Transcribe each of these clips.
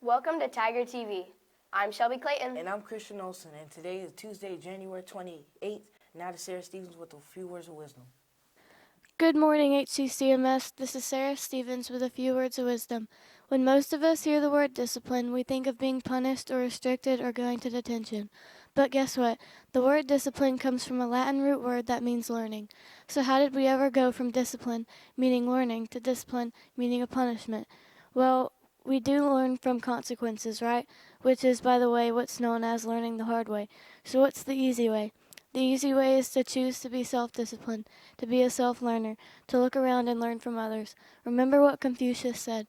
Welcome to Tiger TV. I'm Shelby Clayton. And I'm Christian Olsen, and today is Tuesday, January 28th. Now to Sarah Stevens with a few words of wisdom. Good morning, HCCMS. This is Sarah Stevens with a few words of wisdom. When most of us hear the word discipline, we think of being punished or restricted or going to detention. But guess what? The word discipline comes from a Latin root word that means learning. So how did we ever go from discipline, meaning learning, to discipline, meaning a punishment? Well, we do learn from consequences, right? Which is, by the way, what's known as learning the hard way. So what's the easy way? The easy way is to choose to be self-disciplined, to be a self-learner, to look around and learn from others. Remember what Confucius said.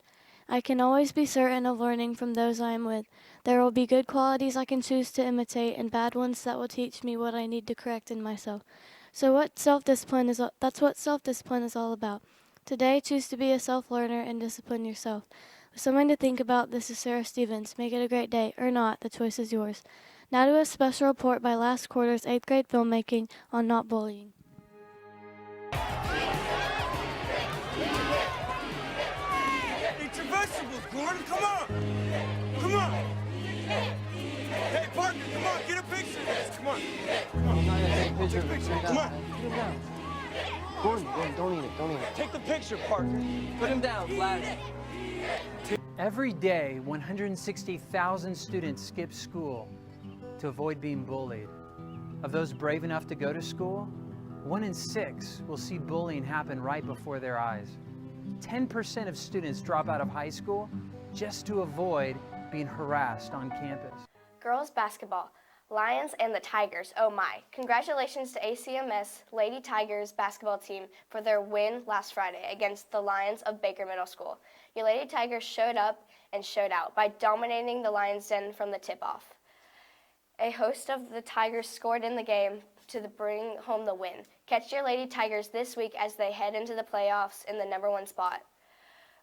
I can always be certain of learning from those I am with. There will be good qualities I can choose to imitate and bad ones that will teach me what I need to correct in myself. So that's what self-discipline is all about. Today, choose to be a self-learner and discipline yourself. With something to think about, this is Sarah Stevens. Make it a great day, or not, the choice is yours. Now to a special report by last quarter's 8th grade filmmaking on not bullying. Eat your vegetables, Gordon. Come on. Come on. Hey, Parker, come on. Get a picture of this. Come on. Come on. Take a picture. Come on. Gordon, don't eat it. Don't eat it. Take the picture, Parker. Put him down, flat. Every day, 160,000 students skip school to avoid being bullied. Of those brave enough to go to school, 1 in 6 will see bullying happen right before their eyes. 10% of students drop out of high school just to avoid being harassed on campus. Girls basketball, Lions and the Tigers, oh my. Congratulations to ACMS Lady Tigers basketball team for their win last Friday against the Lions of Baker Middle School. Your Lady Tigers showed up and showed out by dominating the Lions' den from the tip-off. A host of the Tigers scored in the game to bring home the win. Catch your Lady Tigers this week as they head into the playoffs in the #1 spot.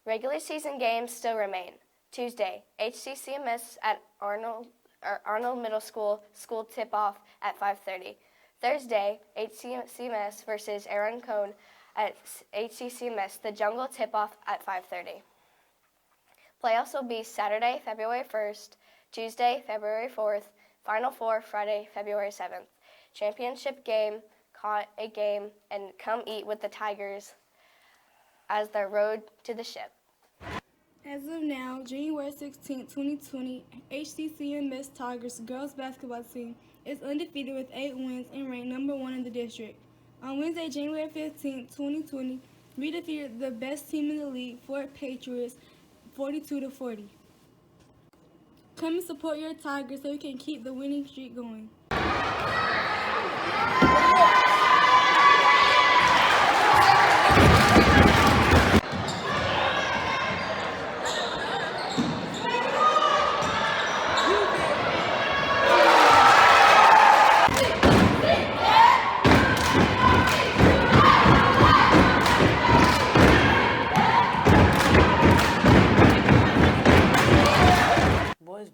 Regular season games still remain. Tuesday, HCCMS at Arnold Middle School tip-off at 5:30. Thursday, HCCMS versus Aaron Cone at HCCMS, the Jungle tip-off at 5:30. Playoffs will be Saturday, February 1st, Tuesday, February 4th, Final Four, Friday, February 7th. Championship game, caught a game, and come eat with the Tigers as their road to the ship. As of now, January 16, 2020, HCCMS Tigers girls basketball team is undefeated with 8 wins and ranked #1 in the district. On Wednesday, January 15, 2020, we defeated the best team in the league, Fort Patriots, 42-40. Come and support your Tigers so we can keep the winning streak going.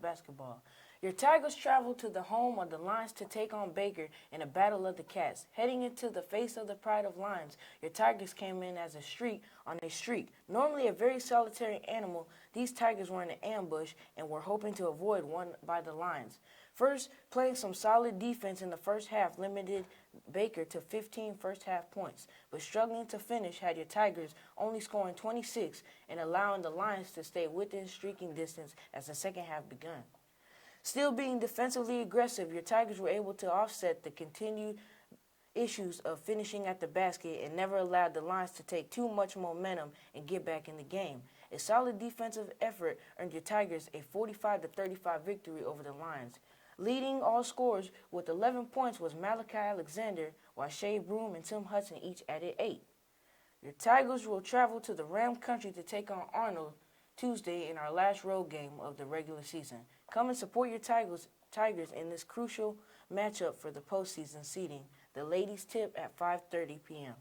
Basketball. Your Tigers travel to the home of the Lions to take on Baker in a battle of the Cats. Heading into the face of the pride of Lions, your Tigers came in as a streak on a streak. Normally a very solitary animal, these Tigers were in an ambush and were hoping to avoid one by the Lions. First, playing some solid defense in the first half limited Baker to 15 first-half points, but struggling to finish had your Tigers only scoring 26 and allowing the Lions to stay within streaking distance as the second half begun. Still being defensively aggressive, your Tigers were able to offset the continued issues of finishing at the basket and never allowed the Lions to take too much momentum and get back in the game. A solid defensive effort earned your Tigers a 45-35 victory over the Lions. Leading all scorers with 11 points was Malachi Alexander, while Shea Broom and Tim Hudson each added 8. Your Tigers will travel to the Ram Country to take on Arnold Tuesday in our last road game of the regular season. Come and support your Tigers in this crucial matchup for the postseason seeding. The ladies tip at 5:30 p.m.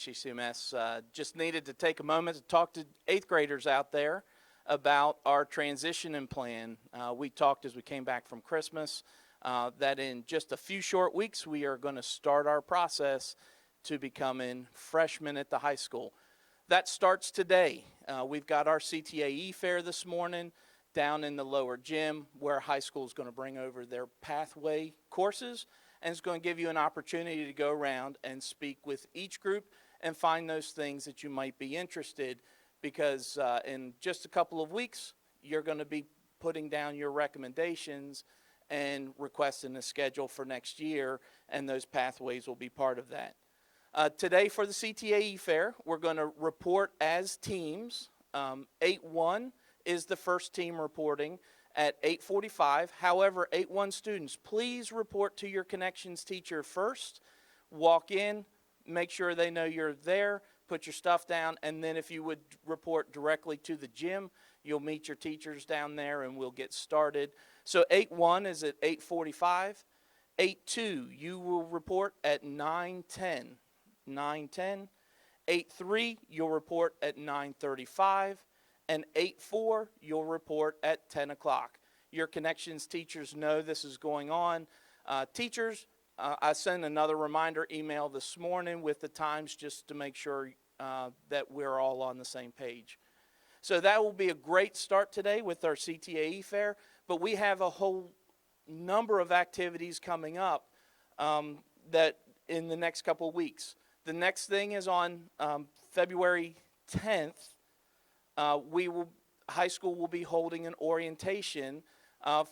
HCCMS. Just needed to take a moment to talk to 8th graders out there about our transition and plan. We talked as we came back from Christmas that in just a few short weeks we are going to start our process to becoming freshmen at the high school. That starts today. We've got our CTAE fair this morning down in the lower gym where high school is going to bring over their pathway courses, and it's going to give you an opportunity to go around and speak with each group and find those things that you might be interested, because in just a couple of weeks you're going to be putting down your recommendations and requesting a schedule for next year, and those pathways will be part of that. Today for the CTAE fair, we're going to report as teams. 8-1 is the first team reporting at 8:45. However, 8-1 students, please report to your connections teacher first. Walk in, make sure they know you're there, put your stuff down, and then if you would report directly to the gym, you'll meet your teachers down there and we'll get started. So 8-1 is at 8:45. 8-2, you will report at 9:10. 9:10. 8-3, you'll report at 9:35. And 8-4, you'll report at 10 o'clock. Your connections teachers know this is going on. Teachers, I sent another reminder email this morning with the times just to make sure that we're all on the same page. So that will be a great start today with our CTAE fair, but we have a whole number of activities coming up that in the next couple of weeks. The next thing is on February 10th. High school will be holding an orientation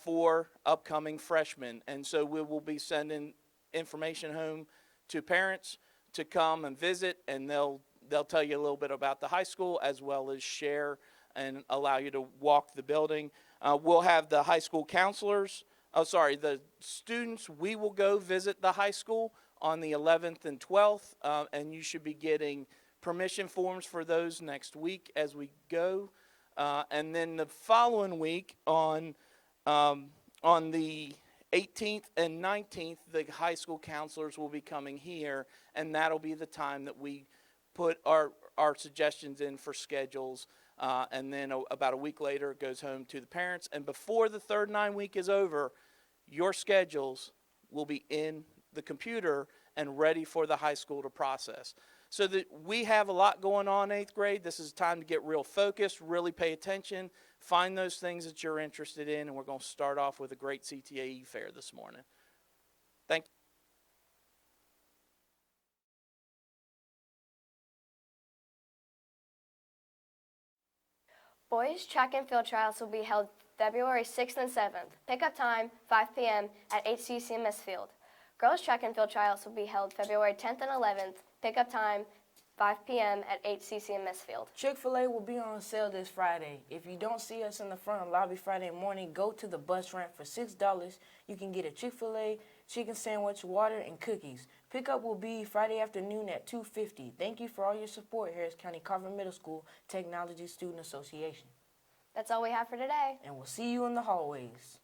for upcoming freshmen, and so we will be sending information home to parents to come and visit, and they'll tell you a little bit about the high school as well as share and allow you to walk the building. We'll have the high school counselors, the students. We will go visit the high school on the 11th and 12th, and you should be getting permission forms for those next week as we go. And then the following week on the 18th and 19th, the high school counselors will be coming here, and that'll be the time that we put our suggestions in for schedules. And then about a week later, it goes home to the parents. And before the third 9 week is over, your schedules will be in the computer and ready for the high school to process. So that we have a lot going on 8th grade. This is time to get real focused, really pay attention, find those things that you're interested in, and we're going to start off with a great CTAE fair this morning. Thank you. Boys track and field trials will be held February 6th and 7th. Pickup time, 5 p.m. at HCCMS Field. Girls track and field trials will be held February 10th and 11th. Pickup time, 5 p.m. at HCCMS Field. Chick-fil-A will be on sale this Friday. If you don't see us in the front lobby Friday morning, go to the bus ramp for $6. You can get a Chick-fil-A chicken sandwich, water, and cookies. Pickup will be Friday afternoon at 2:50. Thank you for all your support, Harris County Carver Middle School Technology Student Association. That's all we have for today. And we'll see you in the hallways.